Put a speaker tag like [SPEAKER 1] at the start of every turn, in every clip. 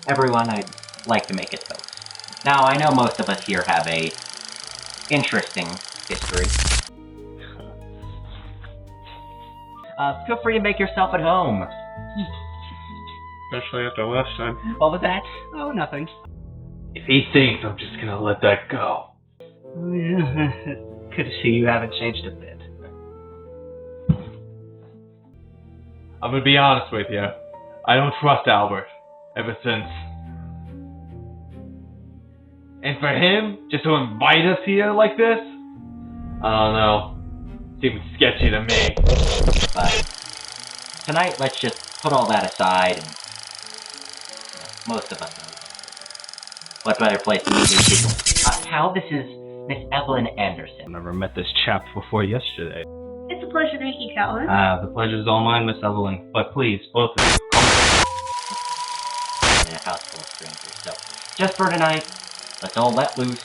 [SPEAKER 1] everyone, I'd like to make a toast. Now, I know most of us here have a interesting history. Feel free to make yourself at home.
[SPEAKER 2] Especially after last time.
[SPEAKER 1] What was that?
[SPEAKER 3] Oh, nothing.
[SPEAKER 2] If he thinks I'm just gonna let that go.
[SPEAKER 3] Good to see you haven't changed a bit.
[SPEAKER 2] I'm gonna be honest with you. I don't trust Albert. Ever since. And for him, just to invite us here like this? I don't know. Seems sketchy to me.
[SPEAKER 1] But tonight, let's just put all that aside and most of us know. What better place to meet these people? Cal, this is Miss Evelyn Anderson.
[SPEAKER 3] I never met this chap before yesterday.
[SPEAKER 4] It's a pleasure to meet you, Calvin.
[SPEAKER 3] The pleasure's all mine, Miss Evelyn. But please, both of you,
[SPEAKER 1] In a house full of strangers. So, just for tonight, let's all let loose,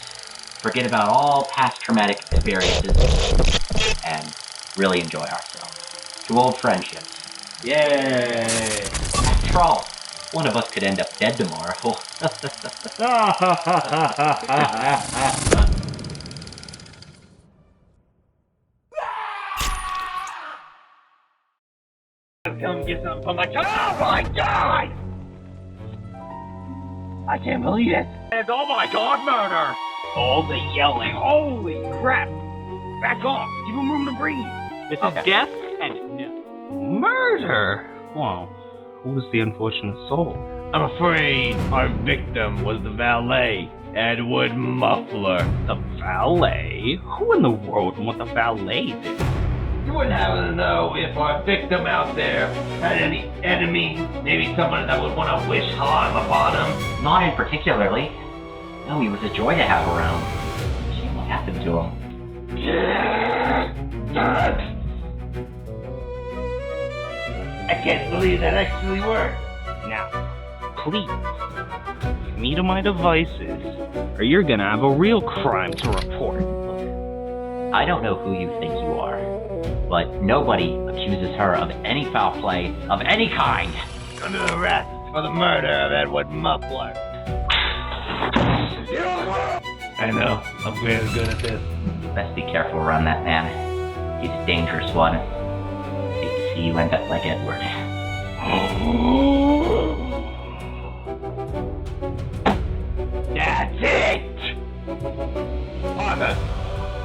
[SPEAKER 1] forget about all past traumatic experiences, and really enjoy ourselves. To old friendships.
[SPEAKER 2] Yay!
[SPEAKER 1] After all, one of us could end up dead tomorrow.
[SPEAKER 2] Come get some from my God! Oh my God! I can't believe it! And oh my God, murder! All the yelling, holy crap! Back off, give him room to breathe.
[SPEAKER 3] This is death and murder. Wow. Who was the unfortunate soul?
[SPEAKER 2] I'm afraid our victim was the valet, Edward Muffler.
[SPEAKER 3] The valet? Who in the world would want the valet do?
[SPEAKER 2] You wouldn't happen to know if our victim out there had any enemies, maybe someone that would want to wish harm upon him?
[SPEAKER 1] Not in particularly. No, he was a joy to have around. Shame what happened to him.
[SPEAKER 2] I can't believe that actually worked.
[SPEAKER 3] Now, please, leave me to my devices, or you're gonna have a real crime to report.
[SPEAKER 1] I don't know who you think you are, but nobody accuses her of any foul play of any kind.
[SPEAKER 2] Under arrest for the murder of Edward Muffler. I know, I'm really good at this.
[SPEAKER 1] Best be careful around that man. He's a dangerous one. Hate to see you end up like Edward.
[SPEAKER 2] That's it! Arthur,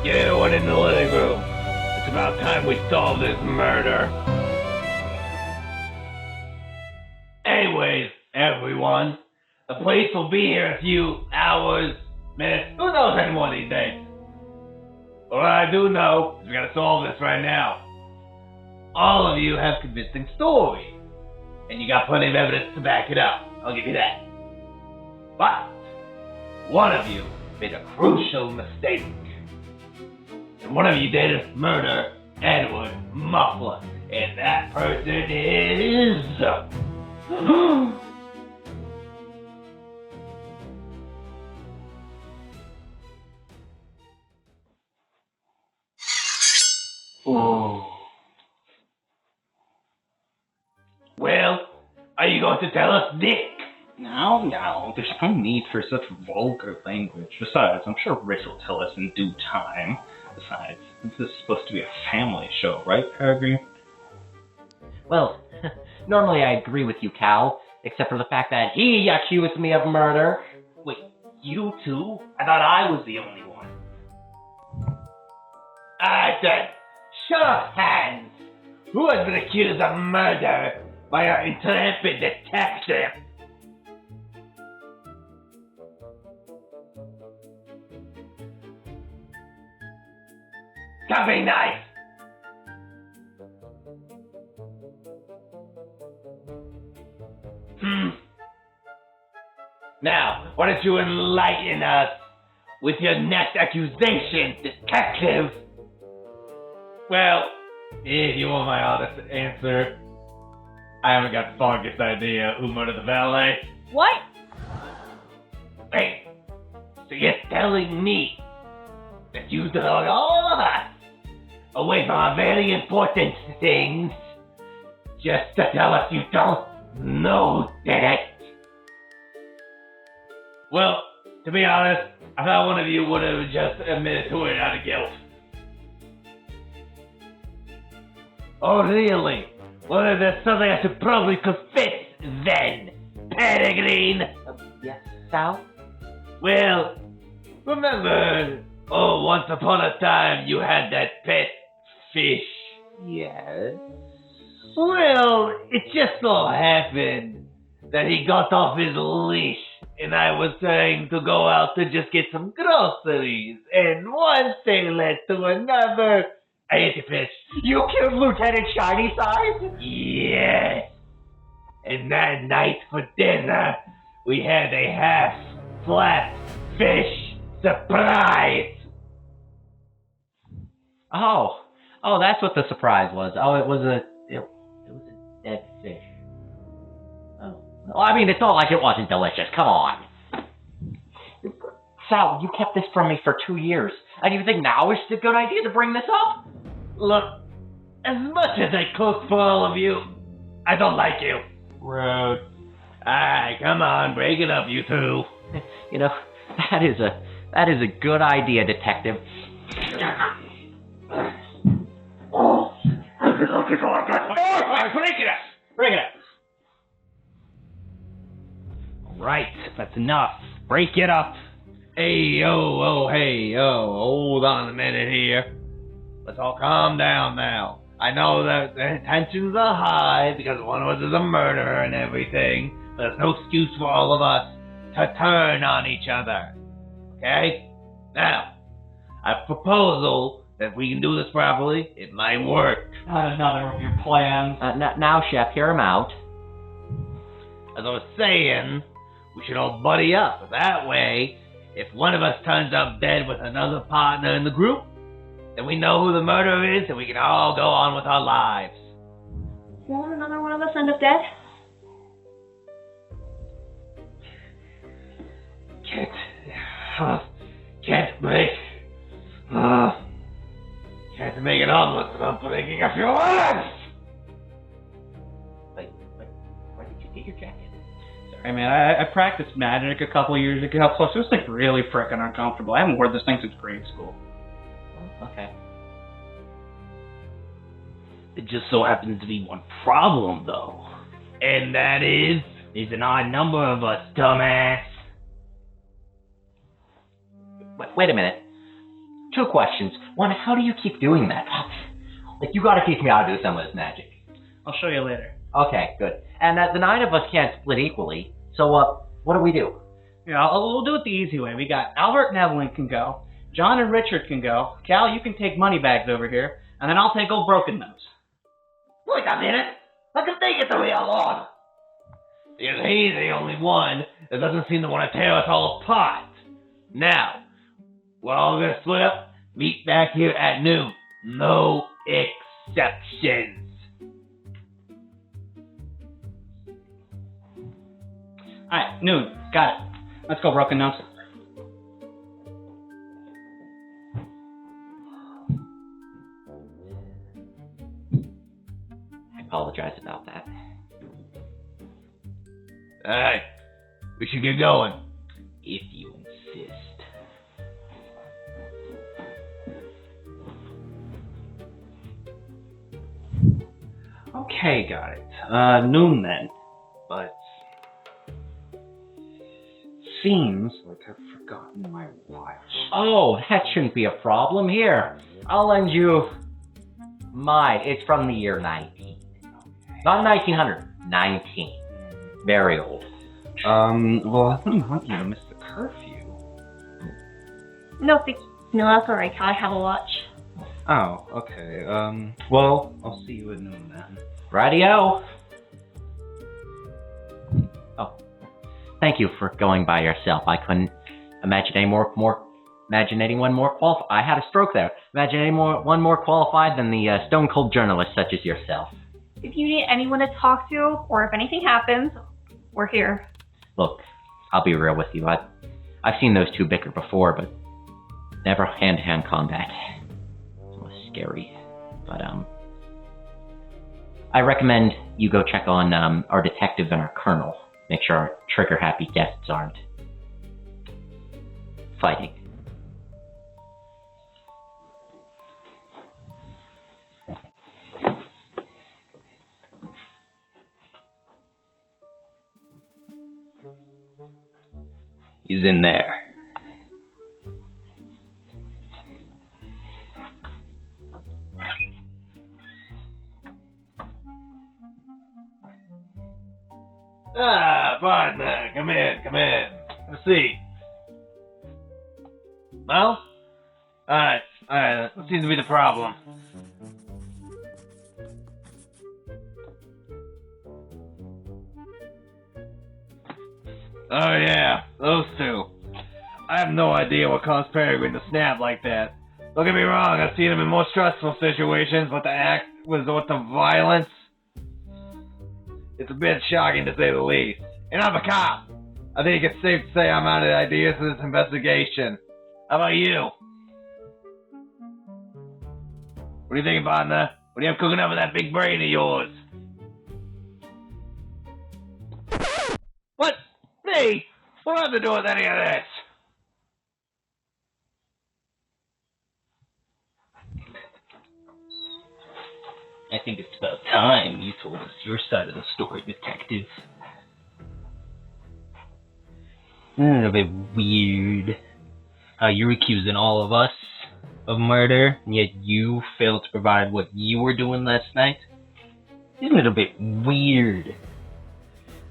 [SPEAKER 2] get everyone in the living room. It's about time we solve this murder. Anyways, everyone, the police will be here in a few hours, minutes, who knows anymore these days. But what I do know is we gotta solve this right now. All of you have convincing stories, and you got plenty of evidence to back it up. I'll give you that. But one of you made a crucial mistake. And one of you did murder Edward Muffler. And that person is... Oh. Well, are you going to tell us, Nick?
[SPEAKER 3] No, there's no need for such vulgar language. Besides, I'm sure Rich will tell us in due time. Besides, this is supposed to be a family show, right, Peregrine?
[SPEAKER 1] Well, normally I agree with you, Cal, except for the fact that he accused me of murder.
[SPEAKER 3] Wait, you too? I thought I was the only one.
[SPEAKER 2] I said, show of hands! Who has been accused of murder by our intrepid detective? Something nice! Now, why don't you enlighten us with your next accusation, detective? Well, if you want my honest answer, I haven't got the foggiest idea who murdered the valet.
[SPEAKER 4] What?
[SPEAKER 2] Wait, so you're telling me that you drug all of us away from our very important things just to tell us you don't know that? Well, to be honest, I thought one of you would have just admitted to it out of guilt. Oh, really? Well, there's something I should probably confess then, Peregrine.
[SPEAKER 1] Yes, Sal?
[SPEAKER 2] Well, remember, once upon a time you had that pet fish.
[SPEAKER 1] Yes.
[SPEAKER 2] Well, it just so happened that he got off his leash, and I was trying to go out to just get some groceries, and one thing led to another. I ate the fish.
[SPEAKER 1] You killed Lieutenant Shiny Sides?
[SPEAKER 2] Yes. And that night for dinner, we had a half-flat fish surprise.
[SPEAKER 1] Oh, that's what the surprise was. Oh, it was a dead fish. Oh, well, I mean, it's not like it wasn't delicious. Come on, Sal, you kept this from me for 2 years, and you think now is a good idea to bring this up?
[SPEAKER 2] Look, as much as I cook for all of you, I don't like you.
[SPEAKER 3] Rude.
[SPEAKER 2] Alright, come on, break it up, you two.
[SPEAKER 1] You know, that is a good idea, Detective.
[SPEAKER 2] Alright, break it up. Alright, that's enough. Break it up. Hey, hold on a minute here. Let's all calm down now. I know that the tensions are high because one of us is a murderer and everything, but there's no excuse for all of us to turn on each other. Okay? Now, I have a proposal that if we can do this properly, it might work.
[SPEAKER 3] Not another of your plans.
[SPEAKER 1] Now, Chef, hear him out.
[SPEAKER 2] As I was saying, we should all buddy up. That way, if one of us turns up dead with another partner in the group, then we know who the murderer is and we can all go on with our lives.
[SPEAKER 4] Won't another one of us end up dead?
[SPEAKER 2] Can't make an omelet without breaking a few eggs.
[SPEAKER 1] Wait, where did you get your jacket?
[SPEAKER 3] Sorry, man. I practiced magic a couple years ago. Plus, it was like really frickin' uncomfortable. I haven't worn this thing since grade school.
[SPEAKER 1] Okay.
[SPEAKER 2] It just so happens to be one problem, though. And that is, there's an odd number of us, dumbass.
[SPEAKER 1] Wait a minute. 2 questions. One, how do you keep doing that? Like, you gotta teach me how to do some of this magic.
[SPEAKER 3] I'll show you later.
[SPEAKER 1] Okay, good. And the 9 of us can't split equally, so, what do we do?
[SPEAKER 3] Yeah, we'll do it the easy way. We got Albert and Evelyn can go. John and Richard can go. Cal, you can take money bags over here. And then I'll take old Broken Nose.
[SPEAKER 2] Wait a minute. How can they get the real on? Because he's the only one that doesn't seem to want to tear us all apart. Now, we're all gonna split up, meet back here at noon. No exceptions.
[SPEAKER 3] Alright, noon. Got it. Let's go, Broken Nose.
[SPEAKER 1] I apologize about that.
[SPEAKER 2] Alright, we should get going.
[SPEAKER 1] If you insist.
[SPEAKER 3] Okay, got it. Noon then. But seems like I've forgotten my watch.
[SPEAKER 1] Oh, that shouldn't be a problem. Here, I'll lend you mine. It's from the year 19. Not 1900, 19. Very old.
[SPEAKER 3] Well, I wouldn't want you to miss the curfew.
[SPEAKER 4] No, that's alright. I have a watch.
[SPEAKER 3] Oh, okay. Well, I'll see you at noon then.
[SPEAKER 1] Radio. Oh, thank you for going by yourself. I couldn't imagine imagining one more qualified. I had a stroke there. Imagine one more qualified than the stone cold journalist such as yourself.
[SPEAKER 4] If you need anyone to talk to, or if anything happens, we're here.
[SPEAKER 1] Look, I'll be real with you. I've seen those two bicker before, but never hand-to-hand combat. It was scary. But I recommend you go check on our detective and our colonel. Make sure our trigger-happy guests aren't fighting.
[SPEAKER 3] He's in there.
[SPEAKER 2] Partner, come in. Have a seat. No? Alright, that seems to be the problem. Oh yeah, those two. I have no idea what caused Peregrine to snap like that. Don't get me wrong, I've seen him in more stressful situations, but the act was with the violence. It's a bit shocking to say the least. And I'm a cop. I think it's safe to say I'm out of ideas for this investigation. How about you? What do you think, partner? What do you have cooking up with that big brain of yours? What? Me? What do I have to do with any of this?
[SPEAKER 3] I think it's about time you told us your side of the story, detective. A little bit weird how you're accusing all of us of murder, and yet you failed to provide what you were doing last night. It's a little bit weird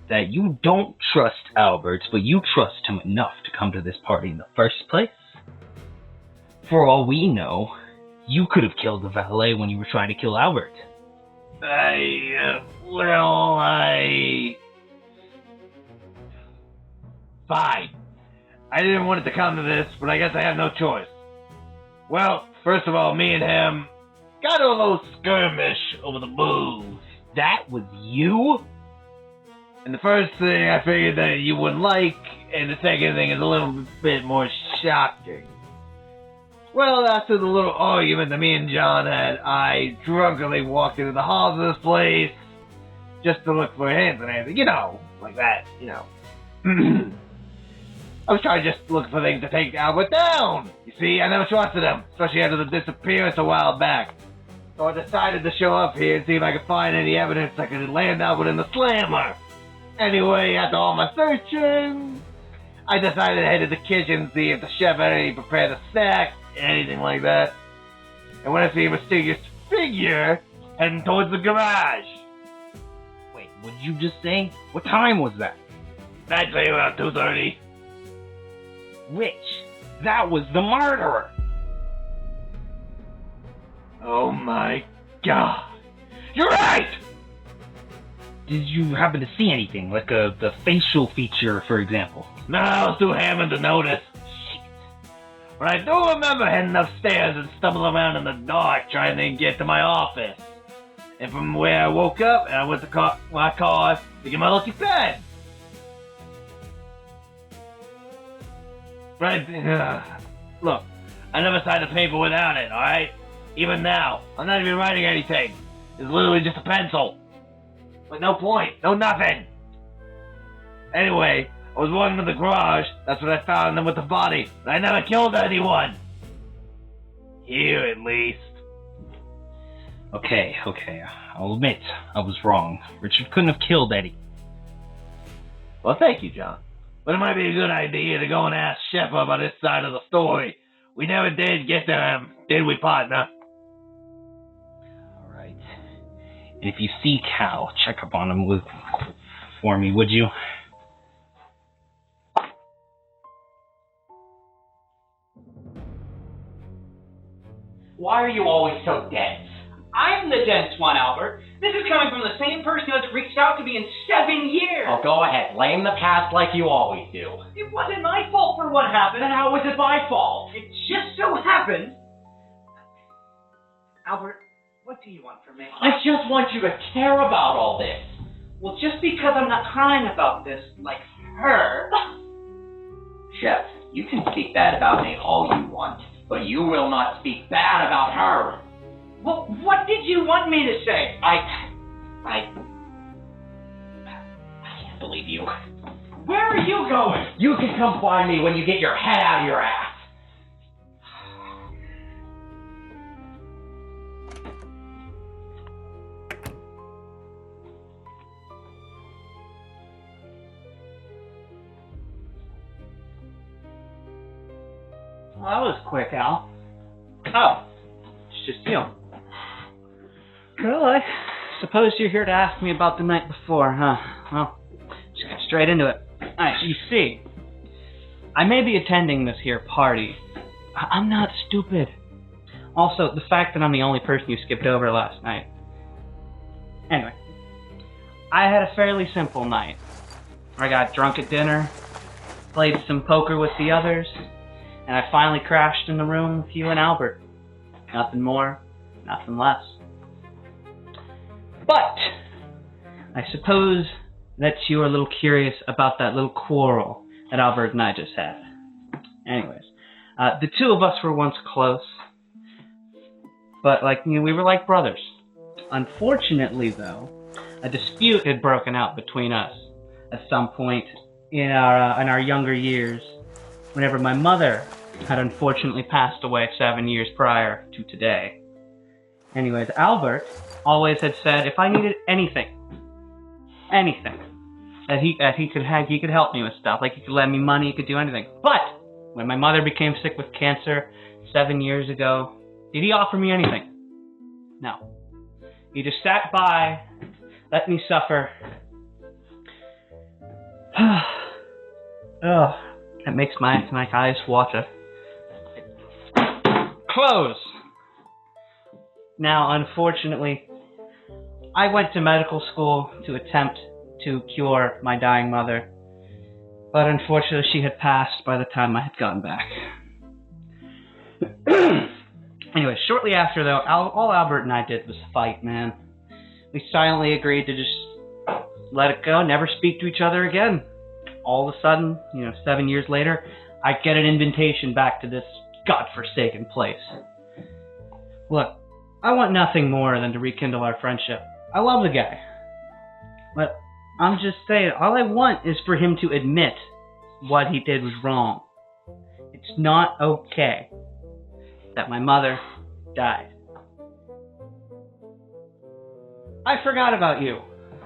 [SPEAKER 3] that you don't trust Albert, but you trust him enough to come to this party in the first place. For all we know, you could have killed the valet when you were trying to kill Albert.
[SPEAKER 2] Fine. I didn't want it to come to this, but I guess I have no choice. Well, first of all, me and him got a little skirmish over the booze.
[SPEAKER 3] That was you?
[SPEAKER 2] And the first thing I figured that you wouldn't like, and the second thing is a little bit more shocking. Well, after the little argument that me and John had, I drunkenly walked into the halls of this place just to look for hints and anything, like that, I was trying to just look for things to take Albert down. You see, I never trusted him, especially after the disappearance a while back. So I decided to show up here and see if I could find any evidence that could land Albert in the slammer. Anyway, after all my searching, I decided to head to the kitchen and see if the chef had any prepared snacks, anything like that. And when I see a mysterious figure heading towards the garage.
[SPEAKER 3] Wait, what did you just say? What time was that?
[SPEAKER 2] I'd say around 2:30.
[SPEAKER 3] Rich, that was the murderer!
[SPEAKER 2] Oh my god. You're right!
[SPEAKER 3] Did you happen to see anything, like the facial feature, for example?
[SPEAKER 2] No, I was too hammered to notice. Shit. But I do remember heading upstairs and stumbling around in the dark trying to get to my office. And from where I woke up, I went to my car to get my lucky pen. Right, look, I never signed a paper without it, alright? Even now, I'm not even writing anything. It's literally just a pencil. With no point, no nothing. Anyway, I was walking to the garage, that's when I found them with the body, but I never killed anyone. Here, at least.
[SPEAKER 3] Okay, I'll admit, I was wrong. Richard couldn't have killed Eddie.
[SPEAKER 2] Well, thank you, John. But it might be a good idea to go and ask Shepard about his side of the story. We never did get to him, did we, partner?
[SPEAKER 3] Alright. And if you see Cal, check up on him for me, would you?
[SPEAKER 1] Why are you always so dense?
[SPEAKER 5] I'm the dense one, Albert. This is coming from the same person that's reached out to me in 7 years.
[SPEAKER 1] Oh, go ahead. Blame the past like you always do.
[SPEAKER 5] It wasn't my fault for what happened.
[SPEAKER 1] Then how was it my fault?
[SPEAKER 5] It just so happened. Albert, what do you want from me?
[SPEAKER 1] I just want you to care about all this.
[SPEAKER 5] Well, just because I'm not crying about this, like her.
[SPEAKER 1] Chef, you can speak bad about me all you want, but you will not speak bad about her.
[SPEAKER 5] Well, what did you want me to say?
[SPEAKER 1] I can't believe you.
[SPEAKER 5] Where are you going?
[SPEAKER 3] You can come find me when you get your head out of your ass.
[SPEAKER 5] Well, that was quick, Al. Oh, it's just you. Well, I suppose you're here to ask me about the night before, huh? Well, let's get straight into it. Alright, you see, I may be attending this here party. I'm not stupid. Also, the fact that I'm the only person you skipped over last night. Anyway, I had a fairly simple night. I got drunk at dinner, played some poker with the others, and I finally crashed in the room with you and Albert. Nothing more, nothing less. But I suppose that you are a little curious about that little quarrel that Albert and I just had. Anyways, the two of us were once close, but we were like brothers. Unfortunately, though, a dispute had broken out between us at some point in our younger years, whenever my mother had unfortunately passed away 7 years prior to today. Anyways, Albert always had said if I needed anything, that he could help me with stuff. Like he could lend me money, he could do anything. But when my mother became sick with cancer 7 years ago, did he offer me anything? No. He just sat by, let me suffer. Oh, that makes my eyes water. Close. Now, unfortunately, I went to medical school to attempt to cure my dying mother, but unfortunately she had passed by the time I had gotten back. Anyway, shortly after, though, all Albert and I did was fight, man. We silently agreed to just let it go, never speak to each other again. All of a sudden, 7 years later, I get an invitation back to this godforsaken place. Look, I want nothing more than to rekindle our friendship. I love the guy. But I'm just saying, all I want is for him to admit what he did was wrong. It's not okay that my mother died. I forgot about you.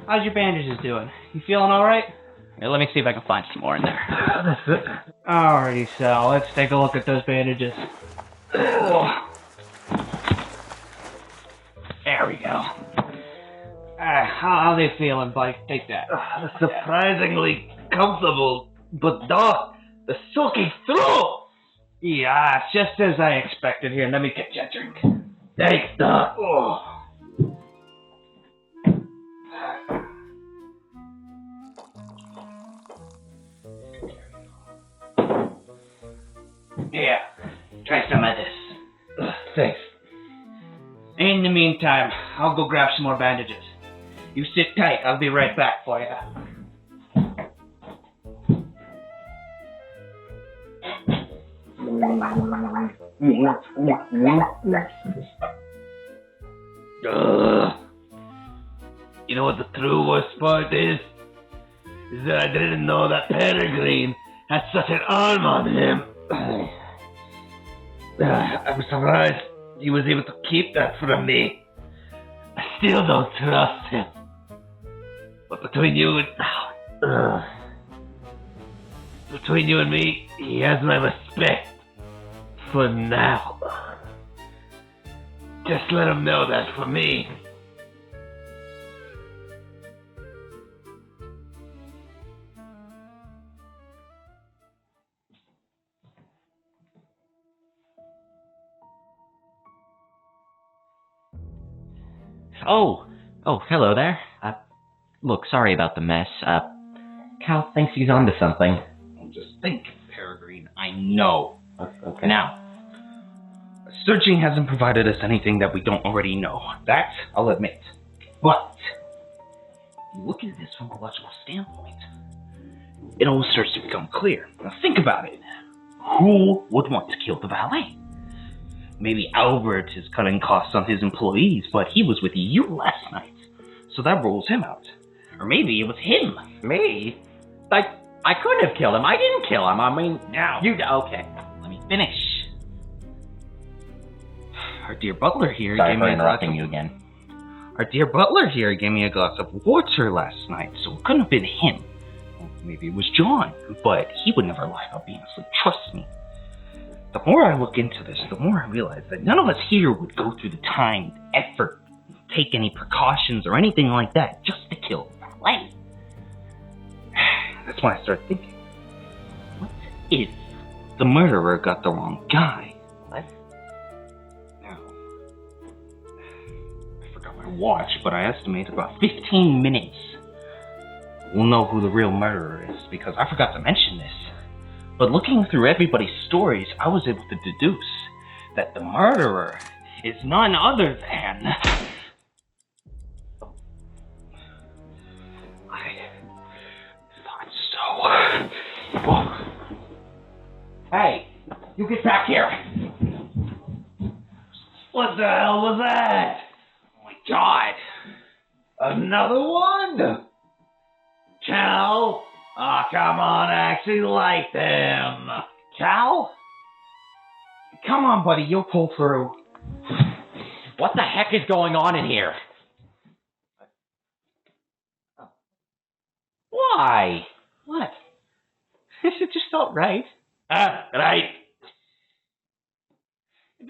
[SPEAKER 5] How's your bandages doing? You feeling alright? Here, let me see if I can find some more in there.
[SPEAKER 2] That's it.
[SPEAKER 5] Alrighty, Sal, let's take a look at those bandages. Oh. There we go. How are they feeling, buddy? Take that.
[SPEAKER 2] Surprisingly comfortable, but Doc, the soaking through.
[SPEAKER 5] Yeah, just as I expected. Here, let me get you a drink.
[SPEAKER 2] Thanks, Doc.
[SPEAKER 5] Oh. Here, try some of this.
[SPEAKER 2] Thanks.
[SPEAKER 5] In the meantime, I'll go grab some more bandages. You sit tight, I'll be right back for you.
[SPEAKER 2] You know what the true worst part is? Is that I didn't know that Peregrine had such an arm on him. I'm surprised he was able to keep that from me. I still don't trust him. But between you and me, he has my respect. For now. Just let him know that for me.
[SPEAKER 1] Oh, hello there. Look, sorry about the mess. Cal thinks he's onto something.
[SPEAKER 3] Just think, Peregrine. I know.
[SPEAKER 1] Okay.
[SPEAKER 3] Now, searching hasn't provided us anything that we don't already know. That, I'll admit. But, look at this from a logical standpoint. It all starts to become clear. Now think about it. Who would want to kill the valet? Maybe Albert is cutting costs on his employees, but he was with you last night, so that rules him out. Or maybe it was him.
[SPEAKER 1] Me? I couldn't have killed him. I didn't kill him. I mean,
[SPEAKER 2] Now.
[SPEAKER 1] okay.
[SPEAKER 3] Let me finish. Our dear butler here
[SPEAKER 1] Sorry
[SPEAKER 3] gave
[SPEAKER 1] for
[SPEAKER 3] me a glass
[SPEAKER 1] interrupting
[SPEAKER 3] of...
[SPEAKER 1] you again.
[SPEAKER 3] Our dear butler here gave me a glass of water last night, so it couldn't have been him. Well, maybe it was John, but he would never lie about being asleep. Trust me. The more I look into this, the more I realize that none of us here would go through the time, effort, take any precautions or anything like that just to kill valet. That's when I started thinking, what if the murderer got the wrong guy?
[SPEAKER 1] What?
[SPEAKER 3] Now, I forgot my watch, but I estimate about 15 minutes we'll know who the real murderer is, because I forgot to mention this. But looking through everybody's stories, I was able to deduce that the murderer is none other than... I thought so. Oh.
[SPEAKER 1] Hey, you get back here.
[SPEAKER 2] What the hell was that?
[SPEAKER 3] Oh my god.
[SPEAKER 2] Another one? Cal? Oh, come on, I actually like them.
[SPEAKER 3] Cal? Come on, buddy, you'll pull through.
[SPEAKER 1] What the heck is going on in here? Why?
[SPEAKER 3] What? It just felt right.
[SPEAKER 2] Right.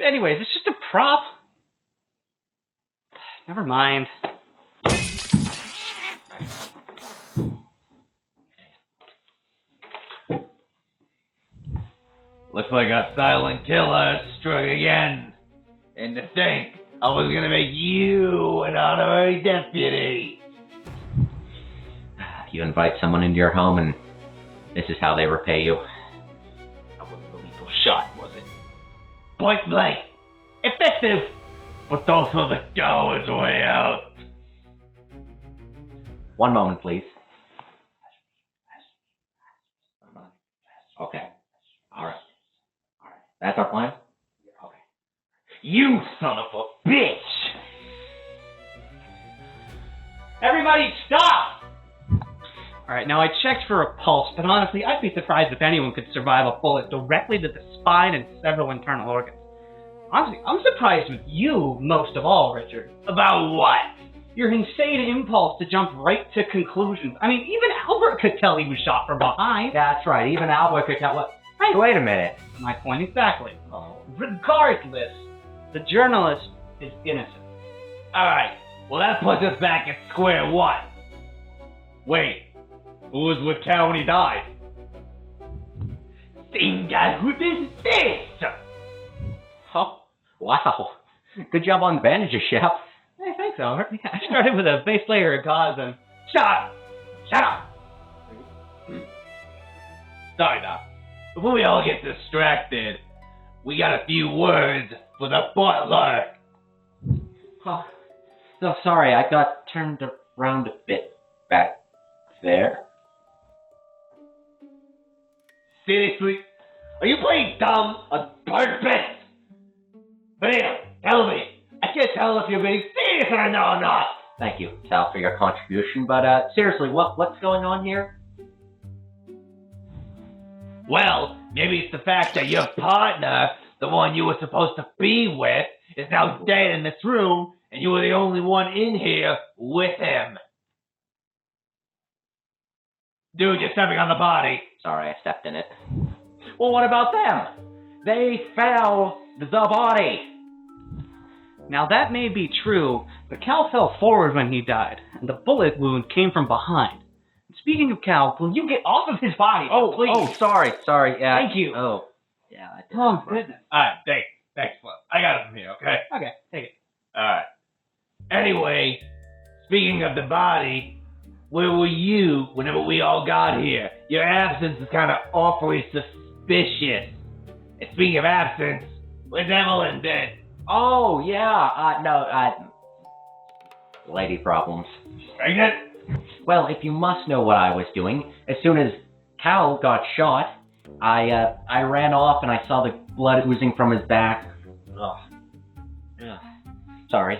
[SPEAKER 5] Anyways, it's just a prop. Never mind.
[SPEAKER 2] Looks like a silent killer struck again. And to think, I was gonna make you an honorary deputy.
[SPEAKER 1] You invite someone into your home and this is how they repay you.
[SPEAKER 3] That wasn't a lethal shot, was it?
[SPEAKER 2] Point blank. Effective. But also the dough is way out.
[SPEAKER 1] One moment, please. Okay. All right. That's our plan? Okay.
[SPEAKER 2] You son of a bitch!
[SPEAKER 5] Everybody stop! Alright, now I checked for a pulse, but honestly, I'd be surprised if anyone could survive a bullet directly to the spine and several internal organs. Honestly, I'm surprised with you most of all, Richard.
[SPEAKER 2] About what?
[SPEAKER 5] Your insane impulse to jump right to conclusions. I mean, even Albert could tell he was shot from behind.
[SPEAKER 1] That's right. Even Albert could tell what. Hey, wait a minute.
[SPEAKER 5] My point exactly.
[SPEAKER 1] Oh.
[SPEAKER 5] Regardless, the journalist is innocent.
[SPEAKER 2] Alright, well that puts us back at square one. Wait, who was with Cal when he died? Same guy who did this!
[SPEAKER 1] Oh, wow. Good job on the bandages, Chef.
[SPEAKER 5] Hey, thanks, Albert. I started with a base layer of gauze and...
[SPEAKER 2] Shut up! Shut up! Sorry, Doc. Before we all get distracted, we got a few words for the butler.
[SPEAKER 1] Oh, so sorry, I got turned around a bit back there.
[SPEAKER 2] Seriously? Are you playing dumb on purpose? But anyway, tell me. I can't tell if you're being serious or not.
[SPEAKER 1] Thank you, Sal, for your contribution, but seriously, what's going on here?
[SPEAKER 2] Well, maybe it's the fact that your partner, the one you were supposed to be with, is now dead in this room, and you were the only one in here with him. Dude, you're stepping on the body.
[SPEAKER 1] Sorry, I stepped in it. Well, what about them? They found the body.
[SPEAKER 5] Now that may be true, but Cal fell forward when he died, and the bullet wound came from behind. Speaking of Cal, will you get off of his body?
[SPEAKER 1] Oh,
[SPEAKER 5] please.
[SPEAKER 1] Oh, sorry. Yeah.
[SPEAKER 5] Thank you.
[SPEAKER 1] Oh, yeah. I did.
[SPEAKER 5] Oh, goodness.
[SPEAKER 2] Alright, thanks, Flip. I got it from here, okay?
[SPEAKER 5] Okay, take it.
[SPEAKER 2] Alright. Anyway, speaking of the body, where were you whenever we all got here? Your absence is kind of awfully suspicious. And speaking of absence, where's Evelyn been?
[SPEAKER 1] Oh, yeah. Lady problems.
[SPEAKER 2] Pregnant?
[SPEAKER 1] Well, if you must know what I was doing, as soon as Cal got shot, I ran off and I saw the blood oozing from his back. Ugh. Sorry.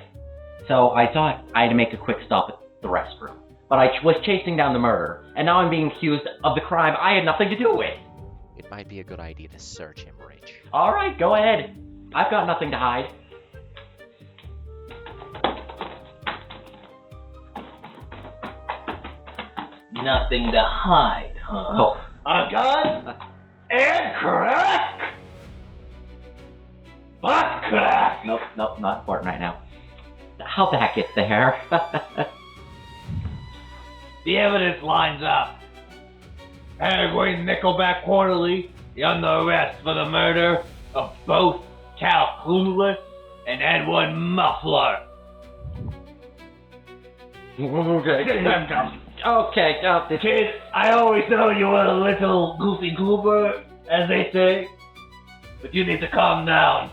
[SPEAKER 1] So I thought I had to make a quick stop at the restroom. but I was chasing down the murderer, and now I'm being accused of the crime I had nothing to do with.
[SPEAKER 6] It might be a good idea to search him, Rich.
[SPEAKER 1] Alright, go ahead. I've got nothing to hide.
[SPEAKER 3] Nothing to hide, huh?
[SPEAKER 1] Oh,
[SPEAKER 2] A gun? And crack? Butt crack?
[SPEAKER 1] nope, not important right now. How the heck it's there?
[SPEAKER 2] The evidence lines up. Paraguay Nickelback Quarterly, you're under arrest for the murder of both Cal Clueless and Edward Muffler.
[SPEAKER 1] Okay,
[SPEAKER 2] Kid, I always know you were a little goofy goober, as they say, but you need to calm down.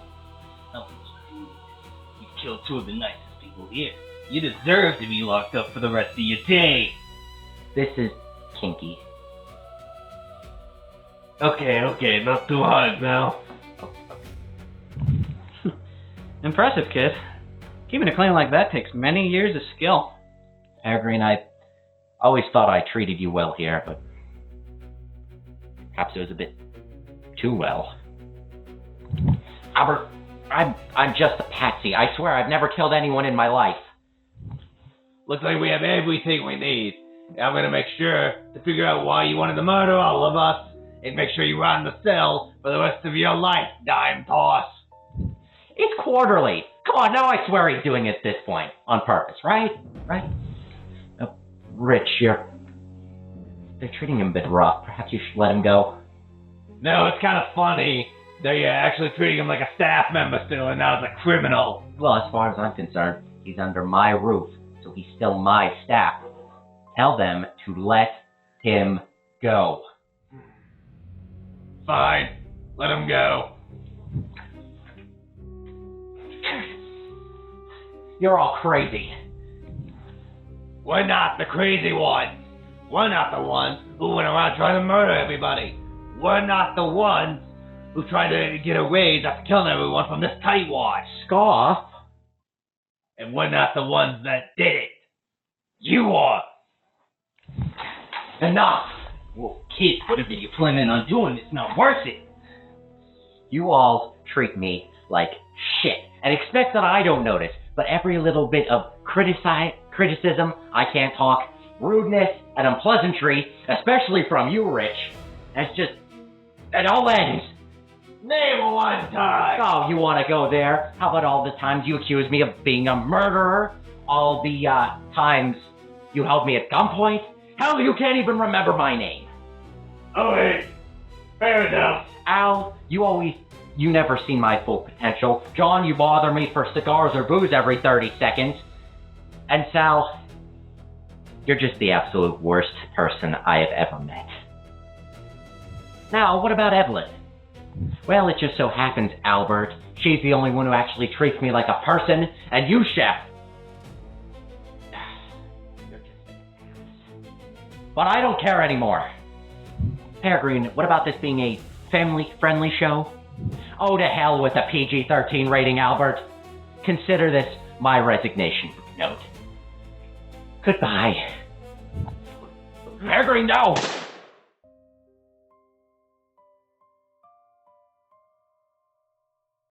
[SPEAKER 3] You killed two of the nicest people here. You deserve to be locked up for the rest of your day.
[SPEAKER 1] this is kinky.
[SPEAKER 2] Okay, not too hard now.
[SPEAKER 5] Impressive, kid. Keeping it clean like that takes many years of skill.
[SPEAKER 1] Peregrine, I always thought I treated you well here, but perhaps it was a bit too well. Albert, I'm just a patsy. I swear I've never killed anyone in my life.
[SPEAKER 2] Looks like we have everything we need. I'm gonna make sure to figure out why you wanted to murder all of us, and make sure you rot in the cell for the rest of your life, dime toss.
[SPEAKER 1] It's quarterly. Come on, now I swear he's doing it at this point. On purpose, right? Right? Oh, Rich, they're treating him a bit rough. Perhaps you should let him go.
[SPEAKER 2] No, it's kind of funny. They're actually treating him like a staff member still, and now as a criminal.
[SPEAKER 1] Well, as far as I'm concerned, he's under my roof, so he's still my staff. Tell them to let him go.
[SPEAKER 2] Fine, let him go.
[SPEAKER 1] You're all crazy.
[SPEAKER 2] We're not the crazy ones. We're not the ones who went around trying to murder everybody. We're not the ones who tried to get a raise after killing everyone from this tightwad.
[SPEAKER 1] Scoff?
[SPEAKER 2] And we're not the ones that did it. You are.
[SPEAKER 1] Enough!
[SPEAKER 3] Well, kid, whatever you're planning on doing, it's not worth it.
[SPEAKER 1] You all treat me like shit and expect that I don't notice, but every little bit of criticism, I can't talk, rudeness, and unpleasantry, especially from you, Rich, it all ends.
[SPEAKER 2] Name one time.
[SPEAKER 1] Oh, you want to go there? How about all the times you accused me of being a murderer? All the times you held me at gunpoint? Hell, you can't even remember my name.
[SPEAKER 2] Oh, wait. Fair enough.
[SPEAKER 1] Al, you never seen my full potential. John, you bother me for cigars or booze every 30 seconds. And Sal, you're just the absolute worst person I have ever met. Now, what about Evelyn? Well, it just so happens, Albert, she's the only one who actually treats me like a person, and you, Chef. You're just an ass. But I don't care anymore. Peregrine, what about this being a family-friendly show? Oh, to hell with a PG-13 rating, Albert. Consider this my resignation note. Goodbye. Peregrine, no!